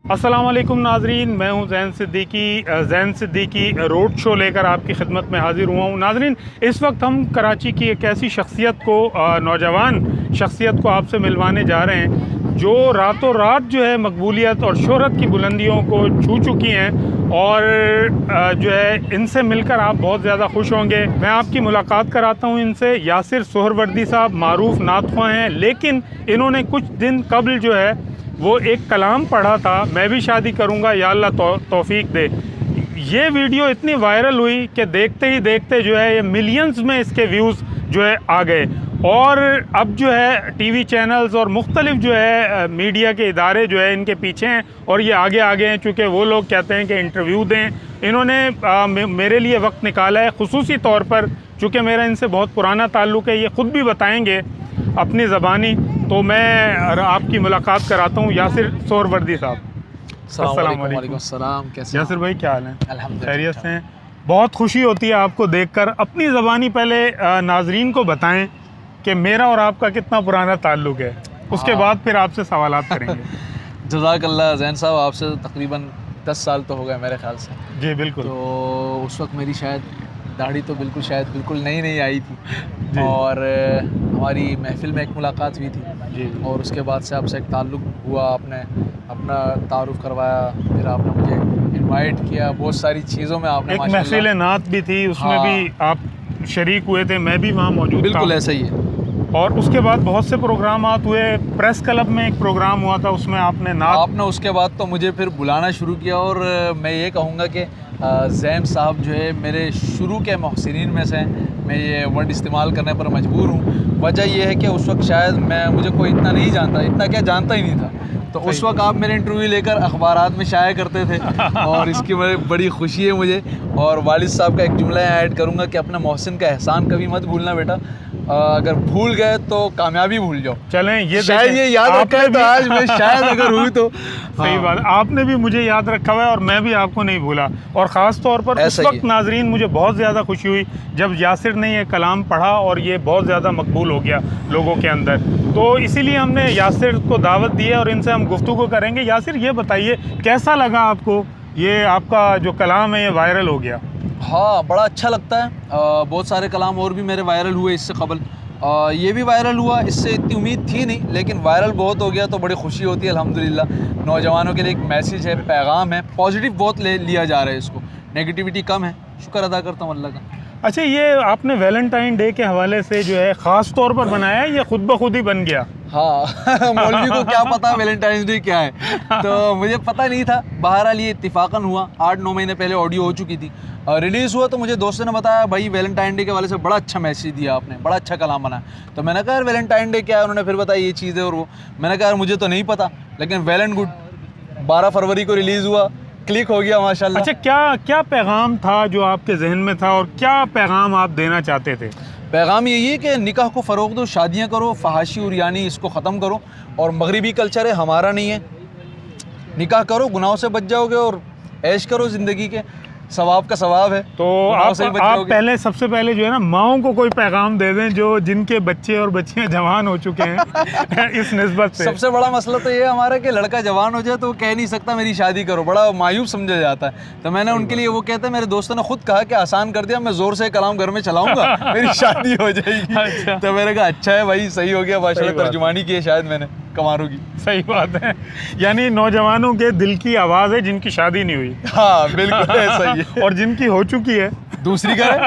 अस्सलाम वालेकुम नाजरीन, मैं हूं ज़ैन सिद्दीकी रोड शो लेकर आपकी खिदमत में हाज़िर हुआ हूं। नाजरीन, इस वक्त हम कराची की एक ऐसी शख्सियत को, नौजवान शख्सियत को आपसे मिलवाने जा रहे हैं जो रातों रात जो है मकबूलियत और शोहरत की बुलंदियों को छू चुकी हैं और जो है इनसे मिलकर आप बहुत ज़्यादा खुश होंगे। मैं आपकी मुलाकात कराता हूं इनसे। यासिर सोहरवर्दी साहब मारूफ नातख़्वाह हैं, लेकिन इन्होंने कुछ दिन कबल जो है वो एक कलाम पढ़ा था, मैं भी शादी करूंगा या अल्लाह तौफीक दे। ये वीडियो इतनी वायरल हुई कि देखते ही देखते जो है ये मिलियंस में इसके व्यूज़ जो है आ गए और अब जो है टीवी चैनल्स और मुख्तलिफ जो है मीडिया के इदारे जो है इनके पीछे हैं और ये आगे आगे हैं, चूँकि वो लोग कहते हैं कि इंटरव्यू दें। इन्होंने मेरे लिए वक्त निकाला है खुसूसी तौर पर, चूँकि मेरा इनसे बहुत पुराना ताल्लुक़ है। ये ख़ुद भी बताएँगे अपनी ज़बानी, तो मैं आपकी मुलाकात कराता हूँ यासिर सोहरवर्दी साहब। अस्सलाम वालेकुम। कैसे यासिर भाई, क्या हाल है? अल्हम्दुलिल्लाह, खैरियत से हैं? बहुत खुशी होती है आपको देखकर। अपनी ज़बानी पहले नाजरीन को बताएं कि मेरा और आपका कितना पुराना ताल्लुक़ है, उसके बाद फिर आपसे सवालात करेंगे। जज़ाकल्लाह ज़ैन साहब, आपसे तकरीबन 10 साल तो हो गए मेरे ख्याल से। जी बिल्कुल। तो उस वक्त मेरी शायद दाढ़ी तो बिल्कुल नई आई थी और हमारी महफिल में एक मुलाकात हुई थी जी। और उसके बाद से आपसे एक ताल्लुक़ हुआ, आपने अपना तारुफ़ करवाया, फिर आपने मुझे इनवाइट किया, बहुत सारी चीज़ों में आपने एक महफिल नात भी थी, उसमें भी आप शरीक हुए थे, मैं भी वहाँ मौजूद था। बिल्कुल ऐसा ही है। और उसके बाद बहुत से प्रोग्राम हुए, प्रेस क्लब में एक प्रोग्राम हुआ था, उसमें आपने उसके बाद तो मुझे फिर बुलाना शुरू किया और मैं ये कहूँगा कि ज़ैन साहब जो है मेरे शुरू के मोहसिनीन में से हैं। मैं ये वर्ड इस्तेमाल करने पर मजबूर हूँ। वजह यह है कि उस वक्त शायद मुझे कोई इतना नहीं जानता, इतना क्या जानता ही नहीं था। तो उस वक्त आप मेरे इंटरव्यू लेकर अखबारात में शाया करते थे और इसकी बड़ी खुशी है मुझे। और वालिद साहब का एक जुमला ऐड करूँगा कि अपने मोहसिन का एहसान कभी मत भूलना बेटा, अगर भूल गए तो कामयाबी भूल जाओ। चलें, ये शायद ये याद रखा है तो आज मैं शायद अगर हुई तो सही बात। आपने भी मुझे याद रखा हुआ है और मैं भी आपको नहीं भूला। और ख़ास तौर पर उस वक्त नाजरीन मुझे बहुत ज़्यादा खुशी हुई जब यासिर ने ये कलाम पढ़ा और ये बहुत ज़्यादा मकबूल हो गया लोगों के अंदर। तो इसीलिए हमने यासिर को दावत दी है और इनसे हम गुफ्तगू करेंगे। यासिर, ये बताइए कैसा लगा आपको, ये आपका जो कलाम है ये वायरल हो गया? हाँ, बड़ा अच्छा लगता है। बहुत सारे कलाम और भी मेरे वायरल हुए इससे कबल, ये भी वायरल हुआ, इससे इतनी उम्मीद थी नहीं, लेकिन वायरल बहुत हो गया तो बड़ी खुशी होती है अल्हम्दुलिल्लाह। नौजवानों के लिए एक मैसेज है, पैगाम है, पॉजिटिव बहुत लिया जा रहा है इसको, नेगेटिविटी कम है। शुक्र अदा करता हूँ अल्लाह का। अच्छा, ये आपने वैलेंटाइन डे के हवाले से जो है ख़ास तौर पर बनाया है, ये खुद ब खुद ही बन गया? हाँ मौलवी को क्या पता वैलेंटाइन डे क्या है, तो मुझे पता नहीं था। बहरहाल ये इत्तिफाकन हुआ, 8-9 महीने पहले ऑडियो हो चुकी थी, रिलीज़ हुआ तो मुझे दोस्तों ने बताया भाई वैलेंटाइन डे के वाले से बड़ा अच्छा मैसेज दिया आपने, बड़ा अच्छा कलाम बना। तो मैंने कहा यार वैलेंटाइन डे क्या है, उन्होंने फिर बताया ये चीज़ है और वो। मैंने कहा यार मुझे तो नहीं पता, लेकिन वेल एंड गुड, 12 फरवरी को रिलीज़ हुआ, क्लिक हो गया माशाल्लाह। अच्छा, क्या पैगाम था जो आपके जहन में था और क्या पैगाम आप देना चाहते थे? पैगाम यही है कि निकाह को फ़रोग़ दो, शादियाँ करो, फहाशी और यानी इसको ख़त्म करो। और मगरिबी कल्चर है, हमारा नहीं है। निकाह करो, गुनाहों से बच जाओगे और ऐश करो ज़िंदगी के, सवाब का सवाब है। तो आप पहले सबसे पहले जो है ना माओं को कोई पैगाम दे दें जो जिनके बच्चे और बच्चियां जवान हो चुके हैं इस निस्बत से। सबसे बड़ा मसला तो ये है हमारा कि लड़का जवान हो जाए तो वो कह नहीं सकता मेरी शादी करो, बड़ा मायूब समझा जाता है। तो मैंने उनके लिए वो कहते हैं, मेरे दोस्तों ने खुद कहा कि आसान कर दिया, मैं ज़ोर से कलाम घर में चलाऊंगा मेरी शादी हो जाएगी। अच्छा। तो मैंने कहा अच्छा है भाई, सही हो गया माशाल्लाह, तर्जुमानी की है शायद मैंने कमारों की। सही बात है, यानी नौजवानों के दिल की आवाज़ है जिनकी शादी नहीं हुई। हाँ बिल्कुल ऐसा ही है। और जिनकी हो चुकी है दूसरी करे।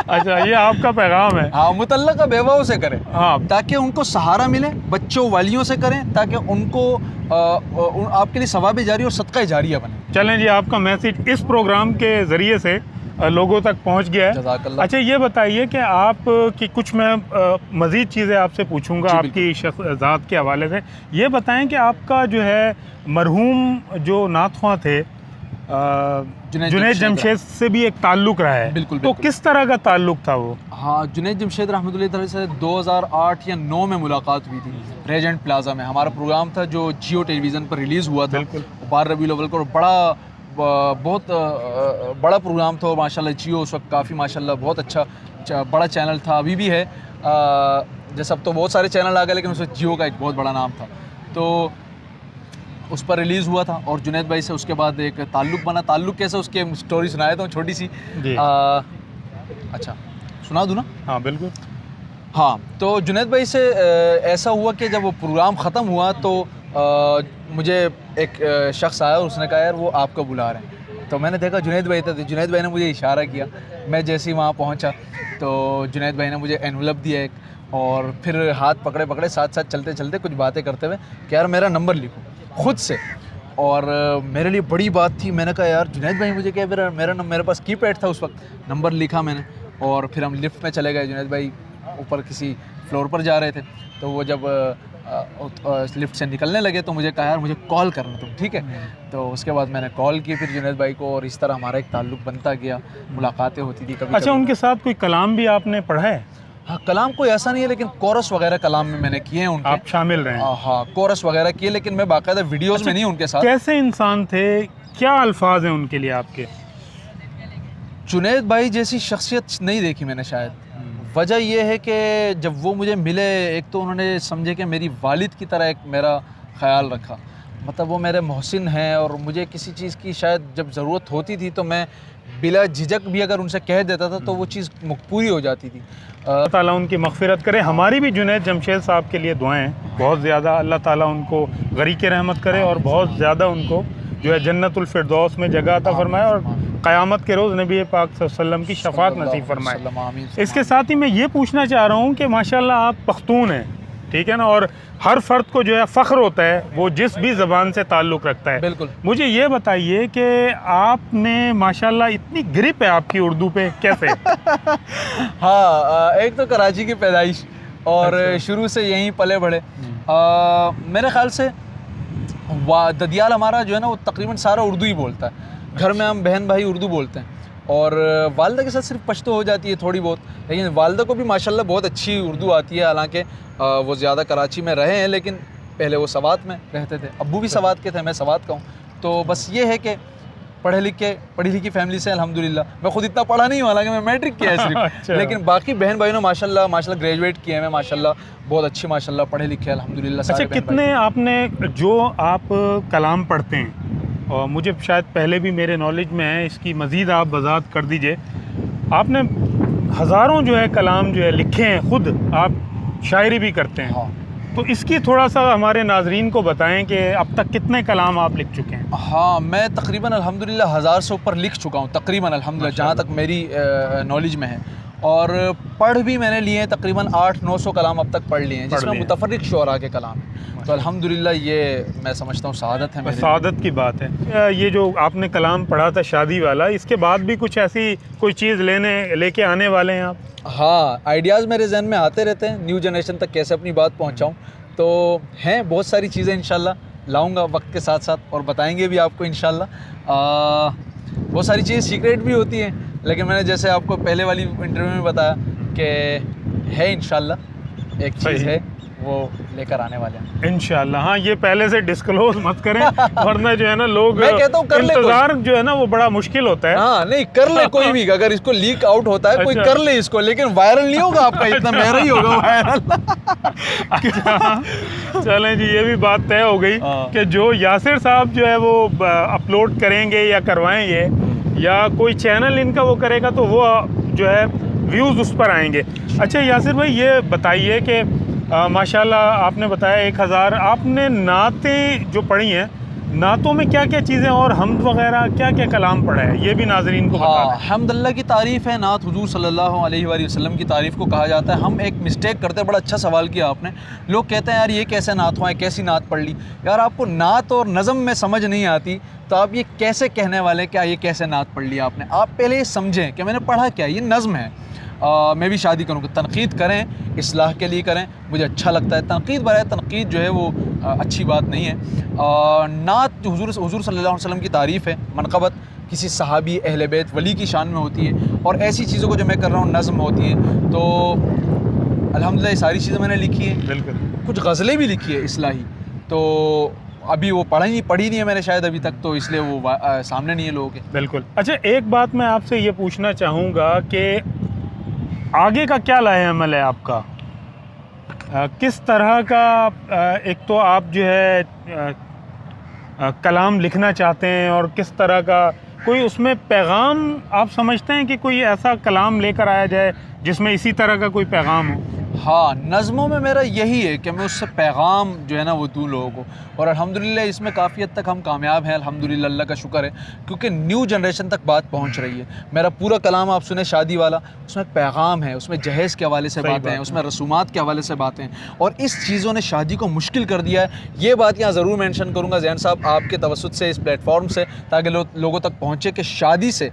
अच्छा, ये आपका पैगाम है? हाँ, मुतल्लका बेवाओं से करें, हाँ, ताकि उनको सहारा मिले, बच्चों वालियों से करें ताकि उनको आपके लिए सवाब जारी और सदका जारिया बने। चलें जी, आपका मैसेज इस प्रोग्राम के ज़रिए से लोगों तक पहुंच गया है। जज़ाकल्लाह। अच्छा, ये बताइए कि आप की कुछ मैं मज़ीद चीज़ें आपसे पूछूंगा आपकी ज़ात के हवाले से। ये बताएं कि आपका जो है मरहूम जो नातख़्वाह थे जुनैद जमशेद से भी एक ताल्लुक़ रहा है। बिल्कुल, तो किस तरह का ताल्लुक़ था वो? हाँ, जुनैद जमशेद रहमतुल्लाह अलैह से 2008 या 9 में मुलाकात हुई थी रेजेंट प्लाजा में। हमारा प्रोग्राम था जो जियो टेलीविज़न पर रिलीज़ हुआ था 12 रबीउल अव्वल को। बहुत बड़ा प्रोग्राम था माशाल्लाह। जियो उस वक्त काफ़ी माशाल्लाह बहुत अच्छा बड़ा चैनल था, अभी भी है। जैसे अब तो बहुत सारे चैनल आ गए, लेकिन उस वक्त जियो का एक बहुत बड़ा नाम था। तो उस पर रिलीज़ हुआ था और जुनैद भाई से उसके बाद एक ताल्लुक़ बना। ताल्लुक़ कैसे, उसके स्टोरी सुनाया था छोटी सी। अच्छा सुना दूँ ना? हाँ बिल्कुल। हाँ, तो जुनैद भाई से ऐसा हुआ कि जब वो प्रोग्राम ख़त्म हुआ तो मुझे एक शख्स आया और उसने कहा यार वो आपको बुला रहे हैं। तो मैंने देखा जुनैद भाई थे, तो जुनैद भाई ने मुझे इशारा किया। मैं जैसे ही वहाँ पहुँचा तो जुनैद भाई ने मुझे एनवलप दिया एक, और फिर हाथ पकड़े पकड़े साथ साथ चलते चलते कुछ बातें करते हुए कि यार मेरा नंबर लिखो खुद से। और मेरे लिए बड़ी बात थी। मैंने कहा यार जुनैद भाई मुझे क्या, मेरे पास कीपैड था उस वक्त, नंबर लिखा मैंने और फिर हम लिफ्ट में चले गए। जुनैद भाई ऊपर किसी फ्लोर पर जा रहे थे, तो वो जब लिफ्ट से निकलने लगे तो मुझे कहा यार मुझे कॉल करना तुम, ठीक है? तो उसके बाद मैंने कॉल की फिर जुनैद भाई को, और इस तरह हमारा एक ताल्लुक़ बनता गया, मुलाकातें होती थी कभी। अच्छा, उनके साथ कोई कलाम भी आपने पढ़ा है? हाँ, कलाम कोई ऐसा नहीं है, लेकिन कोरस वगैरह कलाम में मैंने किए हैं उनके। आप शामिल रहे हैं? हाँ, कोरस वगैरह किए, लेकिन मैं बाकायदा वीडियोज़ में नहीं उनके साथ। कैसे इंसान थे, क्या अल्फाज हैं उनके लिए आपके? जुनैद भाई जैसी शख्सियत नहीं देखी मैंने शायद। वजह यह है कि जब वो मुझे मिले, एक तो उन्होंने समझे कि मेरी वालिद की तरह एक मेरा ख़्याल रखा। मतलब वो मेरे मोहसिन हैं और मुझे किसी चीज़ की शायद जब ज़रूरत होती थी तो मैं बिला झिझक भी अगर उनसे कह देता था तो वो चीज़ पूरी हो जाती थी। अल्लाह ताला उनकी मग़फ़िरत करे। हमारी भी जुनैद जमशेद साहब के लिए दुआएं हैं बहुत ज़्यादा। अल्लाह ताला उनको गरीक़ रहमत करे और बहुत ज़्यादा उनको जो है जन्नतुल फ़िरदौस में जगह अता फ़रमाए और क़यामत के रोज़ नबी पाक सल्लल्लाहु अलैहि वसल्लम की शफ़ाअत नसीब फ़रमाए। इसके साथ ही मैं ये पूछना चाह रहा हूँ कि माशाल्लाह आप पख्तून हैं, ठीक है ना, और हर फ़र्द को जो है फ़ख्र होता है वो जिस भी ज़बान से ताल्लुक़ रखता है। बिल्कुल। मुझे ये बताइए कि आपने माशाल्लाह इतनी ग्रिप है आपकी उर्दू पे, कैसे? हाँ, एक तो कराची की पैदाइश और शुरू से यहीं पले बढ़े। मेरे ख़्याल से ददियाल हमारा जो है ना वो तकरीबन सारा उर्दू ही बोलता है। घर में हम बहन भाई उर्दू बोलते हैं और वालदा के साथ सिर्फ पश्तो हो जाती है थोड़ी बहुत, लेकिन वालदा को भी माशाल्लाह बहुत अच्छी उर्दू आती है। हालांकि वो ज़्यादा कराची में रहे हैं, लेकिन पहले वो सवात में रहते थे। अब्बू भी सवात के थे, मैं सवात का हूँ। तो बस ये है कि पढ़ी लिखी फैमिली से अल्हम्दुलिल्लाह। मैं खुद इतना पढ़ा नहीं हूँ, हालांकि मैं मैट्रिक किया है सिर्फ। अच्छा। लेकिन बाकी बहन भाइयों ने माशाल्लाह ग्रेजुएट किए हैं, माशाल्लाह बहुत अच्छी, माशाल्लाह पढ़े लिखे अल्हम्दुलिल्लाह। अच्छा, कितने आपने जो आप कलाम पढ़ते हैं, और मुझे शायद पहले भी मेरे नॉलेज में है, इसकी मज़ीद आप वज़ाहत कर दीजिए। आपने हज़ारों जो है कलाम जो है लिखे हैं, ख़ुद आप शायरी भी करते हैं। हाँ। तो इसकी थोड़ा सा हमारे नाजरीन को बताएं कि अब तक कितने कलाम आप लिख चुके हैं? हाँ, मैं तकरीबन अल्हम्दुलिल्लाह 1000 से ऊपर लिख चुका हूँ तकरीबन अल्हम्दुलिल्लाह, जहाँ तक मेरी नॉलेज में है। और पढ़ भी मैंने लिए हैं, तकरीबन 800-900 कलाम अब तक पढ़ लिए हैं, जिसमें मुतफ़र्रिक़ शुअरा के कलाम हैं। तो अल्हम्दुलिल्लाह ये मैं समझता हूँ सआदत है, सआदत की बात है। ये जो आपने कलाम पढ़ा था शादी वाला, इसके बाद भी कुछ ऐसी कोई चीज़ लेके आने वाले हैं आप? हाँ, आइडियाज़ मेरे जहन में आते रहते हैं, न्यू जनरेशन तक कैसे अपनी बात पहुँचाऊँ। तो हैं बहुत सारी चीज़ें इंशाल्लाह लाऊंगा वक्त के साथ साथ, और बताएंगे भी आपको इंशाल्लाह। बहुत सारी चीज़ें सीक्रेट भी होती हैं, लेकिन मैंने जैसे आपको पहले वाली इंटरव्यू में बताया कि है इंशाल्लाह एक चीज़ है, वो लेकर आने वाले हैं इंशाल्लाह। हाँ, ये पहले से डिस्क्लोज मत करें वरना जो है ना लोग, मैं कहता हूँ कर ले, इंतजार जो है ना वो बड़ा मुश्किल होता है। हाँ, नहीं कर ले कोई भी, अगर इसको लीक आउट होता है कोई कर ले इसको, लेकिन वायरल नहीं होगा आपका, इतना मेरा ही होगा वायरल। चलें जी, ये भी बात तय हो गई कि जो यासिर साहब जो है वो अपलोड करेंगे या करवाएंगे या कोई चैनल इनका वो करेगा तो वो जो है व्यूज़ उस पर आएंगे। अच्छा यासिर भाई, ये बताइए कि माशाल्लाह आपने बताया 1000, आपने नातें जो पढ़ी हैं, नातों में क्या क्या चीज़ें और हम्द वगैरह क्या क्या कलाम पढ़ा है, ये भी नाजरीन को बता दें। हम्दुल्लाह की तारीफ़ है, नात हुजूर सल्लल्लाहु अलैहि वसल्लम की तारीफ़ को कहा जाता है। हम एक मिस्टेक करते हैं, बड़ा अच्छा सवाल किया आपने। लोग कहते हैं यार ये कैसे नात हुआ है, कैसी नात पढ़ ली। यार आपको नात और नज़म में समझ नहीं आती तो आप ये कैसे कहने वाले, क्या ये कैसे नात पढ़ ली आपने? आप पहले ये समझें कि मैंने पढ़ा क्या, ये नज़म है। मैं भी शादी करूँगा, तनकीद करें, इस्लाह के लिए करें, मुझे अच्छा लगता है। तनकीद बराए तनकीद जो है वो अच्छी बात नहीं है। नात जो हुजूर सल्लल्लाहु अलैहि वसल्लम की तारीफ़ है, मनक़बत किसी सहाबी अहले बैत वली की शान में होती है, और ऐसी चीज़ों को जो मैं कर रहा हूँ नज़म होती है। तो अल्हम्दुलिल्लाह ये सारी चीज़ें मैंने लिखी हैं। बिल्कुल। कुछ गज़लें भी लिखी है इस्लाही, तो अभी वो पढ़ी नहीं है मैंने शायद अभी तक, तो इसलिए वो सामने नहीं है लोगों के। बिल्कुल। अच्छा, एक बात मैं आपसे ये पूछना चाहूँगा कि आगे का क्या लाए अमल है आपका? किस तरह का एक तो आप जो है कलाम लिखना चाहते हैं और किस तरह का कोई उसमें पैगाम आप समझते हैं कि कोई ऐसा कलाम लेकर आया जाए जिसमें इसी तरह का कोई पैगाम हो? हाँ, नज़्मों में मेरा यही है कि मैं उससे पैगाम जो है ना वो दूँ लोगों को, और अल्हम्दुलिल्लाह इसमें काफ़ी हद तक हम कामयाब हैं, अल्हम्दुलिल्लाह, अल्लाह का शुक्र है, क्योंकि न्यू जनरेशन तक बात पहुंच रही है। मेरा पूरा कलाम आप सुने शादी वाला, उसमें पैगाम है, उसमें जहेज़ के हवाले से बातें हैं, उसमें रसूमात के हवाले से बातें हैं, और इस चीज़ों ने शादी को मुश्किल कर दिया है। ये बात यहाँ ज़रूर मेंशन करूँगा ज़ैन साहब आपके तवस्सुत से, इस प्लेटफॉर्म से, ताकि लोगों तक पहुँचे कि शादी से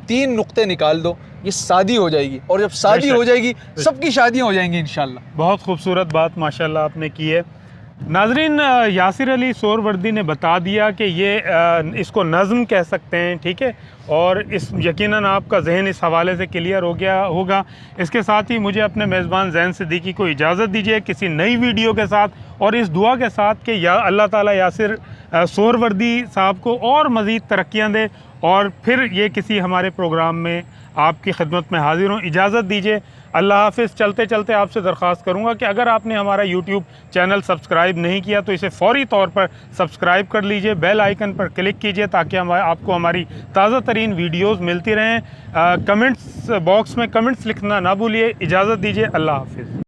3 नुक्ते निकाल दो, ये शादी हो जाएगी, और जब शादी हो जाएगी सबकी शादियाँ हो जाएंगी इंशाल्लाह। बहुत खूबसूरत बात माशाल्लाह आपने की है। नाजरीन, यासिर अली सोहरवर्दी ने बता दिया कि ये इसको नज़्म कह सकते हैं, ठीक है, और इस यकीनन आपका जहन इस हवाले से क्लियर हो गया होगा। इसके साथ ही मुझे अपने मेज़बान ज़ैन सिद्दीकी को इजाज़त दीजिए किसी नई वीडियो के साथ, और इस दुआ के साथ कि या अल्लाह ताला यासिर सोहरवर्दी साहब को और मज़ीद तरक्कियाँ दे, और फिर ये किसी हमारे प्रोग्राम में आपकी खिदमत में हाज़िर हूँ। इजाज़त दीजिए, अल्लाह हाफ़िज़। चलते चलते आपसे दरख्वास्त करूँगा कि अगर आपने हमारा यूट्यूब चैनल सब्सक्राइब नहीं किया तो इसे फ़ौरी तौर पर सब्सक्राइब कर लीजिए, बेल आइकन पर क्लिक कीजिए ताकि आपको हमारी ताज़ा तरीन वीडियोज़ मिलती रहें। कमेंट्स बॉक्स में कमेंट्स लिखना ना भूलिए। इजाज़त दीजिए, अल्लाह हाफ़िज़।